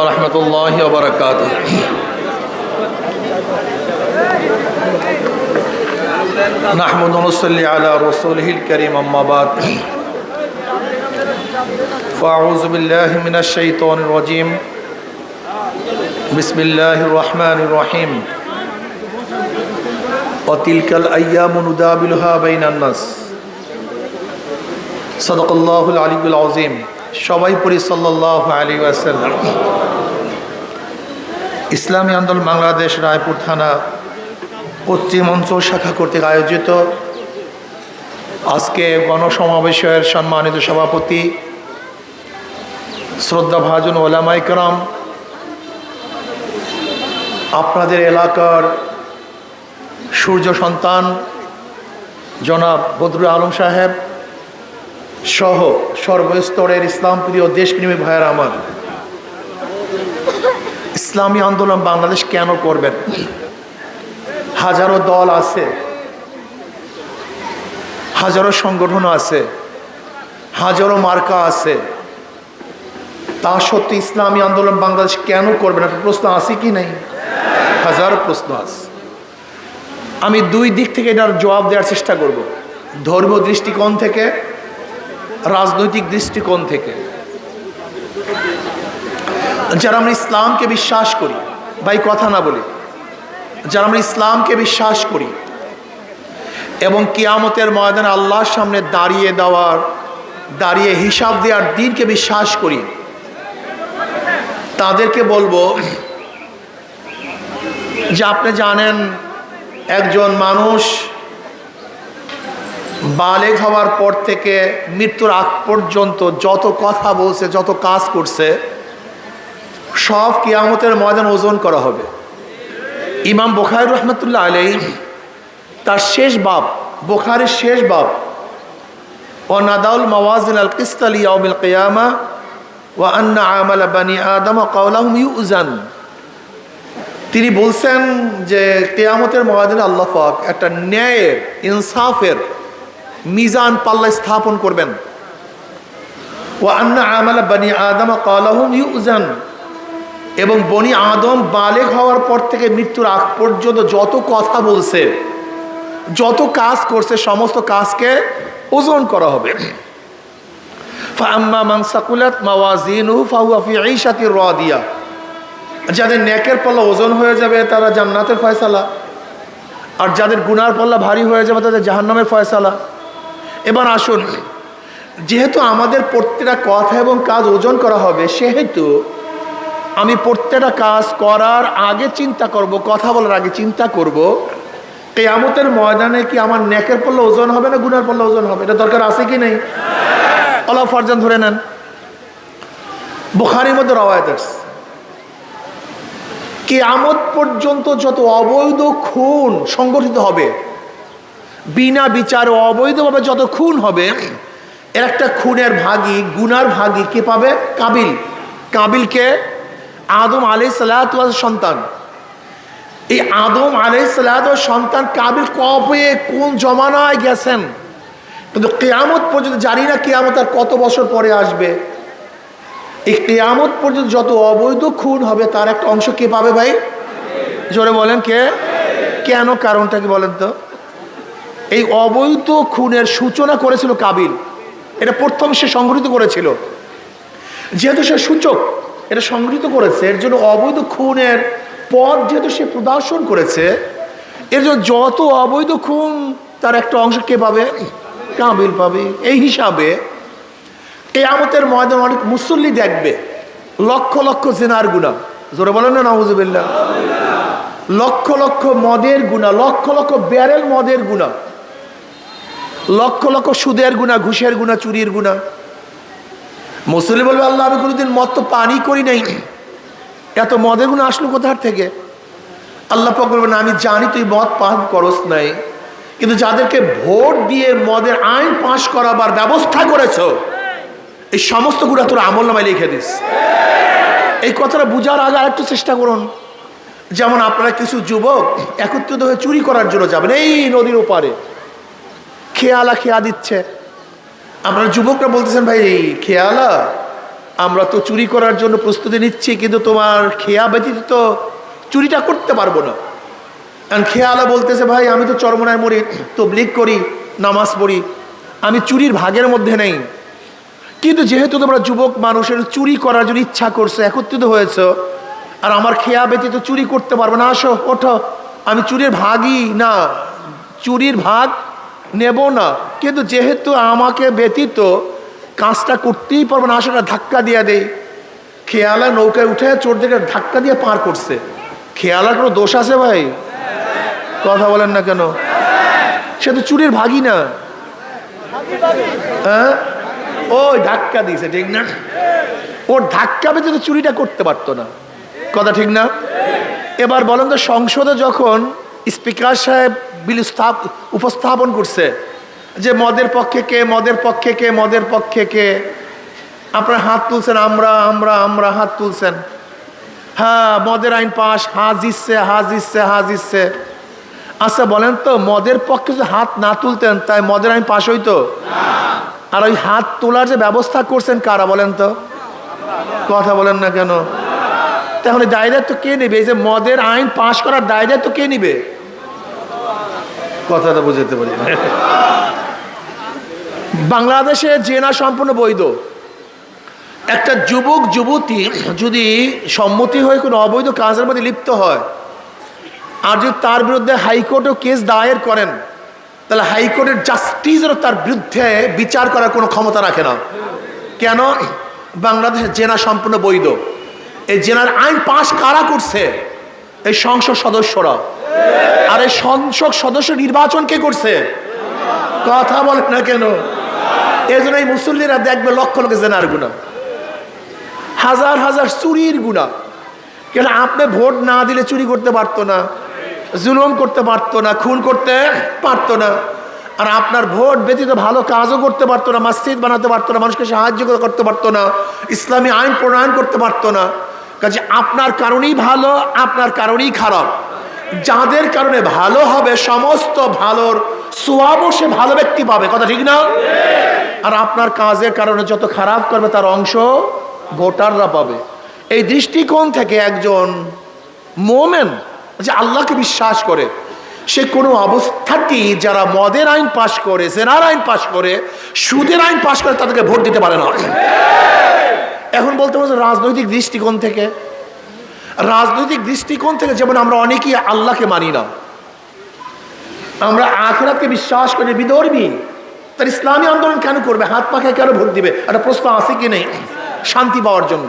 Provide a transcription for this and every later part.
ورحمة الله وبركاته نحمد ونصلي على رسوله الكريم أما بعد فأعوذ بالله من الشيطان الرجيم بسم الله الرحمن الرحيم وتلك الأيام نداولها بين الناس صدق الله العلي العظيم সবাই পড়ি সাল্লাল্লাহু আলাইহি ওয়াসাল্লাম। ইসলামী আন্দোলন বাংলাদেশ রায়পুর থানা পশ্চিম অঞ্চল শাখা কর্তৃক আয়োজিত আজকে গণসমাবেশের সম্মানিত সভাপতি শ্রদ্ধাভাজন ওলামায়ে কেরাম, আপনাদের এলাকার সূর্য সন্তান জনাব বদরুল আলম সাহেব সহ সর্বস্তরের ইসলাম প্রিয় দেশপ্রেমী ভাইয়েরা আমার, ইসলামী আন্দোলন বাংলাদেশ কেন করবেন? হাজারো দল আছে, হাজারো সংগঠন আছে, হাজারো মার্কা আছে, তা সত্ত্বেও ইসলামী আন্দোলন বাংলাদেশ কেন করবেন? একটা প্রশ্ন আছে কি নেই? হাজারো প্রশ্ন আছে। আমি দুই দিক থেকে এটার জবাব দেওয়ার চেষ্টা করব, ধর্মীয় দৃষ্টিকোণ থেকে, রাজনৈতিক দৃষ্টিকোণ থেকে। যারা আমরা ইসলামকে বিশ্বাস করি, ভাই কথা না বলি, যারা আমরা ইসলামকে বিশ্বাস করি এবং কিয়ামতের ময়দানে আল্লাহর সামনে দাঁড়িয়ে হিসাব দেওয়ার দিনকে বিশ্বাস করি, তাদেরকে বলবো যে আপনি জানেন একজন মানুষ বালেগ হওয়ার পর থেকে মৃত্যুর আগ পর্যন্ত যত কথা বলছে, যত কাজ করছে, সব কিয়ামতের ময়দানে ওজন করা হবে। ইমাম বুখারী রহমতুল্লাহ আলাইহি তার শেষ বাব, বুখারীর শেষ বাব, ও নাদাউল মাওয়াজিন আল কিসত লিয়াউমিল কিয়ামা ওয়া আন্না আমালা বানি আদম কাওলাহুম ইউজান, তিনি বলছেন যে কিয়ামতের ময়দানে আল্লাহ পাক একটা ন্যায়ের, ইনসাফের মিজান পাল্লা স্থাপন করবেন। ওয়া আন্না আমালা বানি আদম কাওলাহুম ইউজান, এবং বনি আদম বালেগ হওয়ার পর থেকে মৃত্যুর আগ পর্যন্ত যত কথা বলছে, যত কাজ করছে, সমস্ত কাজকে ওজন করা হবে। ফাআম্মা মান সাকুলাত মাওয়াজিনুহু ফাহুয়া ফি ঈশাতির রাদিয়া, যাদের নেকের পাল্লা ওজন হয়ে যাবে তারা জান্নাতের ফয়সালা, আর যাদের গুনার পাল্লা ভারী হয়ে যাবে তাদের জাহান্নামের ফয়সালা। এবার আসুন, যেহেতু আমাদের প্রত্যেকটা কথা এবং কাজ ওজন করা হবে, সেহেতু আমি প্রত্যেকটা কাজ করার আগে চিন্তা করব, কথা বলার আগে চিন্তা করব কিয়ামতের ময়দানে কি আমার নেকের পাল্লা ওজন হবে না গুনার পাল্লা ওজন হবে? এটা দরকার আছে কি নেই? আল্লাহ ফারজান ধরে নেন, বুখারীর মধ্যে রওয়ায়াত আছে, কিয়ামত পর্যন্ত যত অবৈধ খুন সংগঠিত হবে, বিনা বিচারে অবৈধভাবে যত খুন হবে, এর একটা খুনের ভাগী, গুনার ভাগী কে পাবে? কাবিল। কাবিলকে আদম আলাইহিস সালাতু ওয়াস সন্তান। এই আদম আলাইহিস সালাতু ওয়াস সন্তান কাবিল কবে কোন জমানায় গেছেন, কিন্তু কিয়ামত পর্যন্ত জানি না কিয়ামত আর কত বছর পরে আসবে। এই কিয়ামত পর্যন্ত যত অবৈধ খুন হবে তার একটা অংশ কে পাবে ভাই? জোরে বলেন কে? কেন? কারণটা কি বলেন তো? এই অবৈধ খুনের সূচনা করেছিল কাবিল, এটা প্রথম সে সংগঠিত করেছিল। যেহেতু সে সূচক, এটা সংগঠিত করেছে, এর জন্য অবৈধ খুনের পথ যেহেতু সে প্রদর্শন করেছে, এর জন্য যত অবৈধ খুন তার একটা অংশ কে পাবে? কাবিল পাবে। এই হিসাবে কিয়ামতের ময়দানে অনেক মুসল্লি দেখবে লক্ষ লক্ষ জিনার গুনাহ, জোরে বলেন না নাউজুবিল্লাহ, লক্ষ লক্ষ মদের গুনাহ, লক্ষ লক্ষ ব্যারেল মদের গুনাহ, লক্ষ লক্ষ সুদের গুনাহ, ঘুষের গুনাহ, চুরির গুনাহ। মুসল্লি বলবে আল্লাহ আমি কোনোদিন মদ তো পানি করি নাই, এত মদের গুনাহ আসলো কোথার থেকে? আল্লাহ পাক বলবেন আমি জানি তুই মদ পান করস নাই, কিন্তু যাদেরকে ভোট দিয়ে মদের আইন পাশ করাবার ব্যবস্থা করেছো, এই সমস্ত গুনাহ তোর আমলনামায় লিখে দিস। এই কথাটা বুঝার আগে আরেকটু চেষ্টা করুন। যেমন আপনারা কিছু যুবক একত্রিত হয়ে চুরি করার জন্য যাবেন এই নদীর ওপারে, খেয়া দিচ্ছে, আপনারা যুবকরা বলতেছেন ভাই খেয়ালা আমরা তো চুরি করার জন্য প্রস্তুতি নিচ্ছি, কিন্তু তোমার খেয়া ব্যতীত তো চুরিটা করতে পারবো না। কারণ খেয়ালা বলতেছে, ভাই আমি তো চরমনায় মরি, তাবলীগ করি, নামাজ পড়ি, আমি চুরির ভাগের মধ্যে নেই। কিন্তু যেহেতু তোমরা যুবক মানুষের চুরি করার জন্য ইচ্ছা করছো, একত্রিত হয়েছ, আর আমার খেয়া ব্যতীত চুরি করতে পারবো না, আসো ওঠো, আমি চুরির ভাগই না, চুরির ভাগ নেব না, কিন্তু যেহেতু আমাকে ব্যতীত কাজটা করতেই পারবো না, আসো না, ধাক্কা দিয়ে দেই। খেয়ালা নৌকায় উঠে চোরদেরকে ধাক্কা দিয়ে পার করছে। খেয়ালার কোনো দোষ আছে ভাই? কথা বলেন না কেন? সে তো চুরির ভাগই না। হ্যাঁ, ওই ধাক্কা দিয়েছে, ঠিক না? ওর ধাক্কা পেতে তো চুরিটা করতে পারতো না, কথা ঠিক না? এবার বলেন তো, সংসদে যখন স্পিকার সাহেব বিল উপস্থাপন করছে যে মদের পক্ষে কে, মদের পক্ষে কে, মদের পক্ষে কে, আপনারা হাত তুলছেন, আমরা আমরা আমরা হাত তুলছেন, হ্যাঁ মদের আইন পাশ, হাত দিচ্ছে, হাত দিচ্ছে, হাত দিচ্ছে। আচ্ছা বলেন তো, মদের পক্ষে যদি হাত না তুলতেন তাই মদের আইন পাশ হইতো? আর ওই হাত তোলার যে ব্যবস্থা করছেন কারা বলেন তো? কথা বলেন না কেন? তখন দায় দায়িত্ব কে নেবে? এই যে মদের আইন পাশ করার দায় দায়িত্ব কে নিবে? কথাটা বুঝতে পারি না। বাংলাদেশে জেনা সম্পূর্ণ বৈধ। একটা যুবক যুবতী যদি সম্মতি হয়ে কোনো অবৈধ কাজের মধ্যে লিপ্ত হয়, আর যদি তার বিরুদ্ধে হাইকোর্টেও কেস দায়ের করেন, তাহলে হাইকোর্টের জাস্টিসেরও তার বিরুদ্ধে বিচার করার কোনো ক্ষমতা রাখে না। কেন? বাংলাদেশে জেনা সম্পূর্ণ বৈধ। এই জেনার আইন পাশ কারা করছে? এই সংসদ সদস্যরা। আর এই সংসদ সদস্য নির্বাচন কে করছে? কথা বলেন না কেন? এই জন্য এই মুসল্লিরা দেখবে লক্ষ লক্ষ জেনার গুণা, হাজার হাজার চুরির গুণা। কেন? আপনি ভোট না দিলে চুরি করতে পারতো না, জুলুম করতে পারতো না, খুন করতে পারতো না, আর আপনার ভোট ব্যতীত ভালো কাজও করতে পারতো না, মসজিদ বানাতে পারতো না, মানুষকে সাহায্য করতে পারতো না, ইসলামী আইন প্রণয়ন করতে পারতো না। কাজে আপনার কারণেই ভালো, আপনার কারণেই খারাপ। যাদের কারণে ভালো হবে, সমস্ত ভালোর সোয়াবও সে ভালো ব্যক্তি পাবে, কথা ঠিক না? আর আপনার কাজের কারণে যত খারাপ করবে তার অংশ ভোটাররা পাবে। এই দৃষ্টিকোণ থেকে একজন মোমেন যে আল্লাহকে বিশ্বাস করে, সে কোনো অবস্থাতেই যারা মদের আইন পাশ করে, জেনার আইন পাশ করে, সুদের আইন পাশ করে, তাদেরকে ভোট দিতে পারে না। এখন বলতে পারছে রাজনৈতিক দৃষ্টিকোণ থেকে, রাজনৈতিক দৃষ্টিকোণ থেকে যেমন আমরা অনেকেই আল্লাহকে মানি না, আমরা আখিরাতকে বিশ্বাস করি, বিধর্মী, তার ইসলামী আন্দোলন কেন করবে? হাত পাখায় কেন ভোট দিবে? একটা প্রশ্ন আছে কি নেই? শান্তি পাওয়ার জন্য,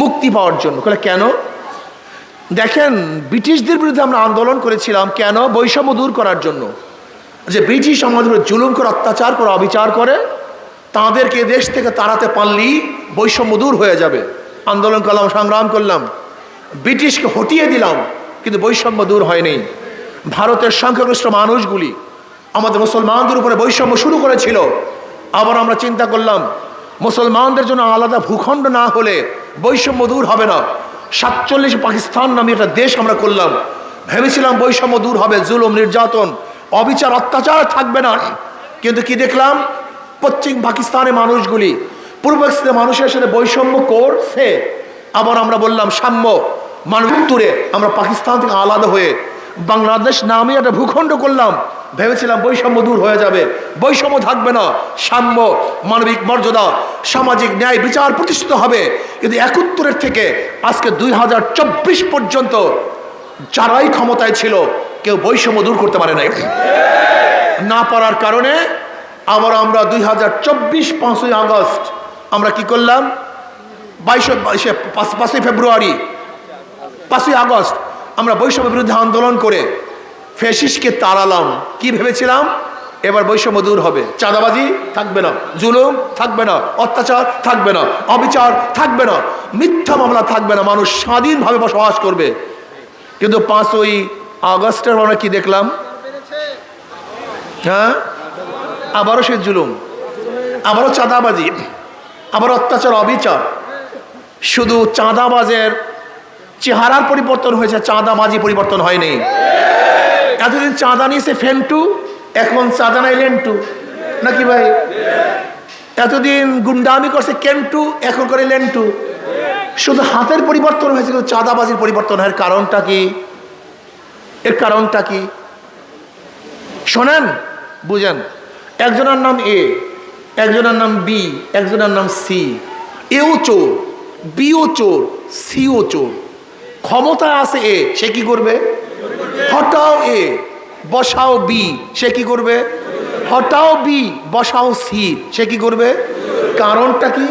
মুক্তি পাওয়ার জন্য। কেন? দেখেন, ব্রিটিশদের বিরুদ্ধে আমরা আন্দোলন করেছিলাম কেন? বৈষম্য দূর করার জন্য। যে ব্রিটিশ আমাদের জুলুম করে, অত্যাচার করে, অবিচার করে, তাদেরকে দেশ থেকে তাড়াতে পারলেই বৈষম্য দূর হয়ে যাবে। আন্দোলন করলাম, সংগ্রাম করলাম, ব্রিটিশকে হটিয়ে দিলাম, কিন্তু বৈষম্য দূর হয়নি। ভারতের সংখ্যাগরিষ্ঠ মানুষগুলি আমাদের মুসলমানদের উপরে বৈষম্য শুরু করেছিল। আবার আমরা চিন্তা করলাম, মুসলমানদের জন্য আলাদা ভূখণ্ড না হলে বৈষম্য দূর হবে না। 47 পাকিস্তান নামে একটা দেশ আমরা করলাম, ভেবেছিলাম বৈষম্য দূর হবে, জুলুম, নির্যাতন, অবিচার, অত্যাচার থাকবে না। কিন্তু কি দেখলাম? পশ্চিম পাকিস্তানের মানুষগুলি পূর্ব পাকিস্তানের মানুষের সাথে বৈষম্য করছে। আবার আমরা বললাম সাম্য, মানুষ উত্তরে আমরা পাকিস্তান থেকে আলাদা হয়ে বাংলাদেশ নামে একটা ভূখণ্ড করলাম, ভেবেছিলাম বৈষম্য দূর হয়ে যাবে, বৈষম্য থাকবে না, সাম্য, মানবিক মর্যাদা, সামাজিক ন্যায় বিচার প্রতিষ্ঠিত হবে। কিন্তু 71 থেকে আজকে 2024 পর্যন্ত যারাই ক্ষমতায় ছিল কেউ বৈষম্য দূর করতে পারে নাই। না পারার কারণে আবার আমরা 2024 5ই আগস্ট আমরা কি করলাম? 5ই ফেব্রুয়ারি, 5ই আগস্ট আমরা বৈষম্য বিরুদ্ধে আন্দোলন করে ফ্যাসিস্টকে তাড়ালাম। কি ভেবেছিলাম? এবার বৈষম্য দূর হবে, চাঁদাবাজি থাকবে না, জুলুম থাকবে না, অত্যাচার থাকবে না, অবিচার থাকবে না, মিথ্যা মামলা থাকবে না, মানুষ স্বাধীনভাবে বসবাস করবে। কিন্তু 5ই আগস্টের আমরা কি দেখলাম? হ্যাঁ, আবারও সে জুলুম, আবারও চাঁদাবাজি, আবার অত্যাচার, অবিচার। শুধু চাঁদাবাজের চেহারার পরিবর্তন হয়েছে, চাঁদাবাজি পরিবর্তন হয়নি। এতদিন চাঁদা নিয়েছে ফেন্টু, এখন চাঁদা নাই লেন্টু, নাকি ভাই? এতদিন গুন্ডামি করছে কেন্টু, এখন করে লেন্টু। শুধু হাতের পরিবর্তন হয়েছে, কিন্তু চাঁদাবাজির পরিবর্তন হয়। কারণটা কি? এর কারণটা কি শোনেন, বুঝেন। একজনের নাম এ, একজনের নাম বি, একজনের নাম সি। এও চোর, বিও চোর, সিও চোর। ক্ষমতা আছে এ, সে কি করবে? হটাও এ, বসাও বি, সে কি করবে? হটাও বি, বসাও সি, সে কি করবে? কারণটা কি?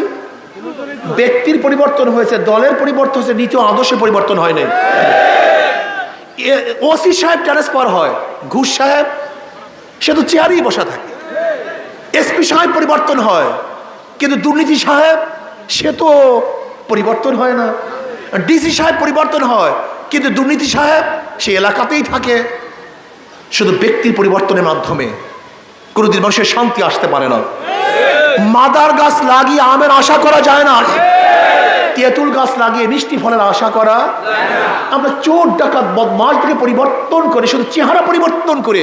ব্যক্তির পরিবর্তন হয়েছে, দলের পরিবর্তন হয়েছে, নীতি আদর্শের পরিবর্তন হয় নাই। ওসি সাহেব ট্রান্সফার হয়, ঘুষ সাহেব সে তো চেয়ারেই বসা থাকে। এসপি সাহেব পরিবর্তন হয়, কিন্তু দুর্নীতি সাহেব সে তো পরিবর্তন হয় না। ডিসি সাহেব পরিবর্তন হয়, কিন্তু দুর্নীতি সাহেব সে এলাকাতেই থাকে। শুধু ব্যক্তির পরিবর্তনের মাধ্যমে কোনোদিন মানুষের শান্তি আসতে পারে না। মাদার গাছ লাগিয়ে আমের আশা করা যায় না, তেঁতুল গাছ লাগিয়ে মিষ্টি ফলের আশা করা। আমরা চোর ডাকাত বদমাশ থেকে পরিবর্তন করে, শুধু চেহারা পরিবর্তন করে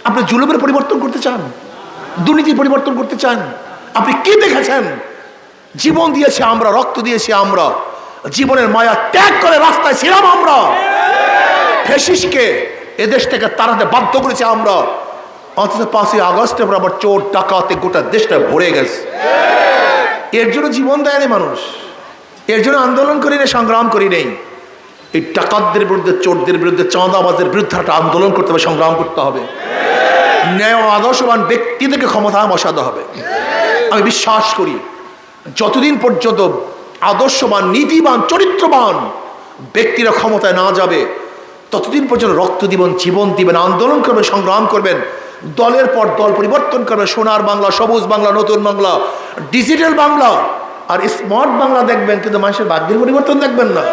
আপনি জুলুমের পরিবর্তন করতে চান, দুর্নীতির পরিবর্তন করতে চান? আপনি কি দেখেছেন? জীবন দিয়েছি আমরা, রক্ত দিয়েছি আমরা, জীবনের মায়া ত্যাগ করে রাস্তায় ছিলাম আমরা। ফ্যাসিস্টকে এদেশ থেকে তাড়াতে বাধ্য করেছি আমরা, অথচ 5ই আগস্টের পর আবার চোর ডাকাতে গোটা দেশটা ভরে গেছে। এর জন্য জীবন দেয়নি মানুষ, এর জন্য আন্দোলন করি নেই, সংগ্রাম করি নেই। এই ডাকাতদের বিরুদ্ধে, চোরদের বিরুদ্ধে, চাঁদাবাজের বিরুদ্ধে একটা আন্দোলন করতে হবে, সংগ্রাম করতে হবে। ন্যায় আদর্শবান ব্যক্তিদেরকে ক্ষমতায় বসাতে হবে। আমি বিশ্বাস করি যতদিন পর্যন্ত আদর্শবান, নীতিবান, চরিত্রবান ব্যক্তিরা ক্ষমতায় না যাবে, ততদিন পর্যন্ত রক্ত দিবেন, জীবন দিবেন, আন্দোলন করবেন, সংগ্রাম করবেন, দলের পর দল পরিবর্তন করবে। সোনার বাংলা, সবুজ বাংলা, নতুন বাংলা, ডিজিটাল বাংলা আর স্মার্ট বাংলা দেখবেন, কিন্তু মানুষের ভাগ্যের পরিবর্তন দেখবেন না।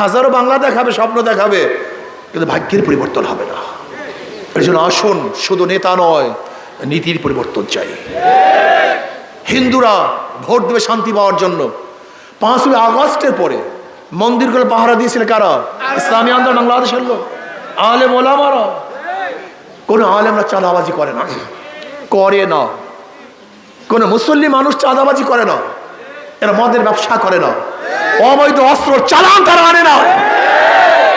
হাজারো বাংলা দেখাবে, স্বপ্ন দেখাবে, কিন্তু ভাগ্যের পরিবর্তন হবে না। এর জন্য আসুন, শুধু নেতা নয়, নীতির পরিবর্তন চাই। হিন্দুরা ভোট দেবে শান্তি পাওয়ার জন্য। 5ই আগস্টের পরে মন্দিরগুলো পাহারা দিয়েছিল কারা? ইসলামী আন্দোলন, বাংলাদেশের লোক, আলেম ওলামারা। কোনো আলেমরা চাঁদাবাজি করে না, করে না। কোনো মুসল্লি মানুষ চাঁদাবাজি করে না, এরা মদের ব্যবসা করে না, অবৈধ অস্ত্র চালান তারা আনে না,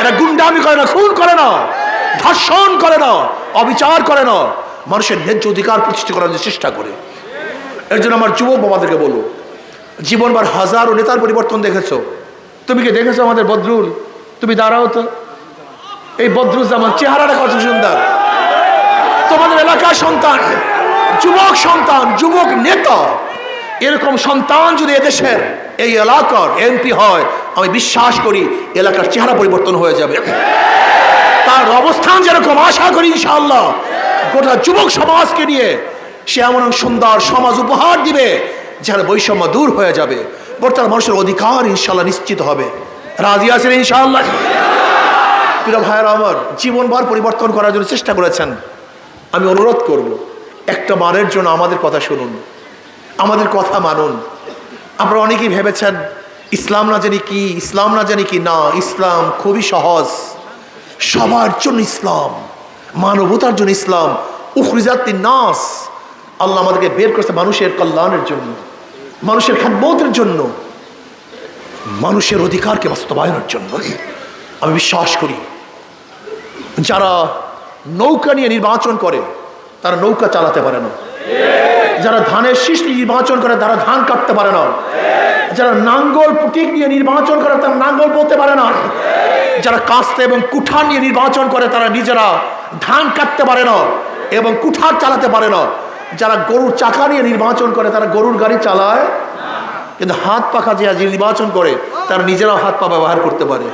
এরা গুন্ডামি করে না, খুন করে না, ধর্ষণ করে না, অবিচার করে না, মানুষের ন্যায্য অধিকার প্রতিষ্ঠা করার চেষ্টা করে। এর জন্য আমার যুবক বাবাদেরকে বলবো, জীবনবার হাজারো নেতার পরিবর্তন দেখেছো, তুমি কি দেখেছো আমাদের বদরুল? তুমি দাঁড়াও তো, এই বদরুজ্জামান চেহারাটা কত সুন্দর। তোমাদের এলাকার সন্তান, যুবক সন্তান, যুবক নেতা, এরকম সন্তান যদি এদেশের এই এলাকার এমপি হয়, আমি বিশ্বাস করি এলাকার চেহারা পরিবর্তন হয়ে যাবে। তার অবস্থান যেরকম, আশা করি ইনশাআল্লাহ গোটা যুবক সমাজকে নিয়ে সে এমন সুন্দর সমাজ উপহার দিবে যেখানে বৈষম্য দূর হয়ে যাবে, বর্তমান মানুষের অধিকার ইনশাআল্লাহ নিশ্চিত হবে। রাজি আছেন ইনশাআল্লাহ? প্রিয় ভাইয়েরা আমার, জীবনবার পরিবর্তন করার জন্য চেষ্টা করেছেন। আমি অনুরোধ করব, একটা বারের জন্য আমাদের কথা শুনুন, আমাদের কথা মানুন। আপনারা অনেকেই ভেবেছেন ইসলাম না জানি কি, ইসলাম না জানি কি। না, ইসলাম খুবই সহজ। সবার জন্য ইসলাম, মানবতার জন্য ইসলাম। উখরিজাত লিন-নাস, আল্লাহ আমাদেরকে বের করেছে মানুষের কল্যাণের জন্য, মানুষের খেদমতের জন্য, মানুষের অধিকারকে বাস্তবায়নের জন্য। আমি বিশ্বাস করি যারা নৌকা নিয়ে নির্বাচন করে তারা নৌকা চালাতে পারে না, যারা ধানের শীষ নির্বাচন করে তারা ধান কাটতে পারে না, যারা নাঙ্গল প্রতীক নিয়ে নির্বাচন করে তারা নাঙ্গল বলতে পারে না, যারা কাস্তে এবং কুঠার নিয়ে নির্বাচন করে তারা নিজেরা ধান কাটতে পারে না এবং কুঠার চালাতে পারে না, যারা গরুর চাকা নিয়ে নির্বাচন করে তারা গরুর গাড়ি চালায়, কিন্তু হাত পাখা যে নির্বাচন করে তারা নিজেরাও হাত পা ব্যবহার করতে পারে।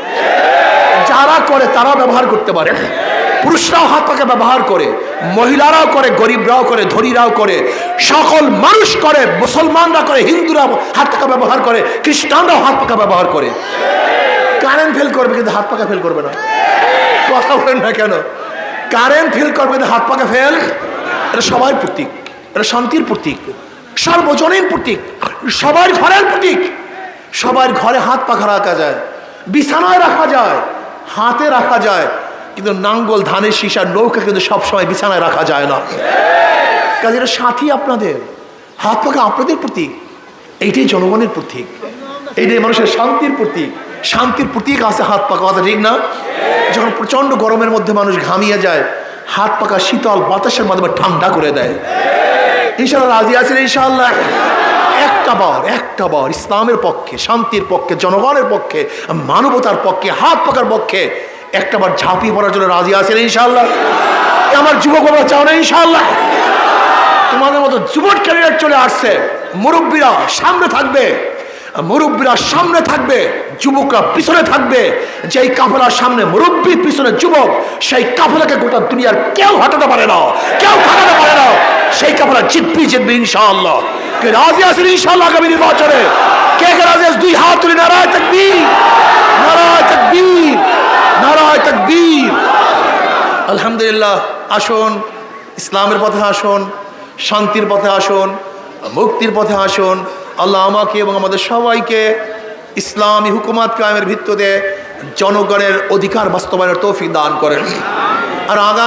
যারা করে তারা ব্যবহার করতে পারে, পুরুষরাও হাত পাখা ব্যবহার করে, মহিলারাও করে, গরিবরাও করে, ধনীরাও করে, সকল মানুষ করে, মুসলমানরা করে, হিন্দুরাও হাত পাখা ব্যবহার করে, খ্রিস্টানরাও হাত পাখা ব্যবহার করে। কারেন্ট ফেল করবে কিন্তু হাত পাখা ফেল করবে না। কথা বলেন না কেন? কারেন্ট ফেল করবে কিন্তু হাত পাখা ফেল। এটা সবার প্রতীক, এটা শান্তির প্রতীক, সর্বজনীন প্রতীক, সবার ঘরের প্রতীক। সবার ঘরে হাত পাখা রাখা যায়, বিছানায় রাখা যায়, হাতে রাখা যায়, কিন্তু নাঙ্গল, ধানের শীষ আর নৌকা কিন্তু সবসময় বিছানায় রাখা যায় না। কাজে এটা সাথী আপনাদের, হাত পাখা আপনাদের প্রতীক, এইটাই জনগণের প্রতীক, এইটাই মানুষের শান্তির প্রতীক। শান্তির প্রতীক আছে হাত পাখা, কথা ঠিক না? যখন প্রচন্ড গরমের মধ্যে মানুষ ঘামিয়ে যায়, হাত পাখা শীতল বাতাসের মাধ্যমে ঠান্ডা করে দেয়। ইনশাআল্লাহ রাজি আছেন? ইনশাআল্লাহ একটা বার ইসলামের পক্ষে, শান্তির পক্ষে, জনগণের পক্ষে, মানবতার পক্ষে, হাত পাখার পক্ষে একটা বার ঝাঁপিয়ে পড়ার জন্য রাজি আছেন? ইনশাআল্লাহ। আমার যুবক বাবা চাও না? ইনশাআল্লাহ। তোমাদের মতো যুবক ক্যারিয়ার চলে আসছে, মুরব্বীরা সামনে থাকবে, মুরব্বীরা সামনে থাকবে, যুবকরা পিছনে থাকবে। যেই কাফেলার সামনে মুরব্বী, পিছনে যুবক, সেই কাফেলাকে গোটা দুনিয়ার কেউ হটাতে পারে না, কেউ ঠকাতে পারে না। সেই কাফেলা জিতবে ইনশাআল্লাহ। কে রাজি আছেন ইনশাআল্লাহ আগামী নির্বাচনে? কে রাজি আছেন? দুই হাত তুলে নারায়ে তাকবীর, নারায়ে তাকবীর, নারায়ে তাকবীর। আলহামদুলিল্লাহ। আসুন, ইসলামের পথে আসুন, শান্তির পথে আসুন, মুক্তির পথে আসুন। আল্লাহ আমাকে এবং আমাদের সবাইকে ইসলামী হুকুমাত কায়েমের ভিত্তিতে জনগণের অধিকার বাস্তবায়নের তৌফিক দান করেন। আর আগামী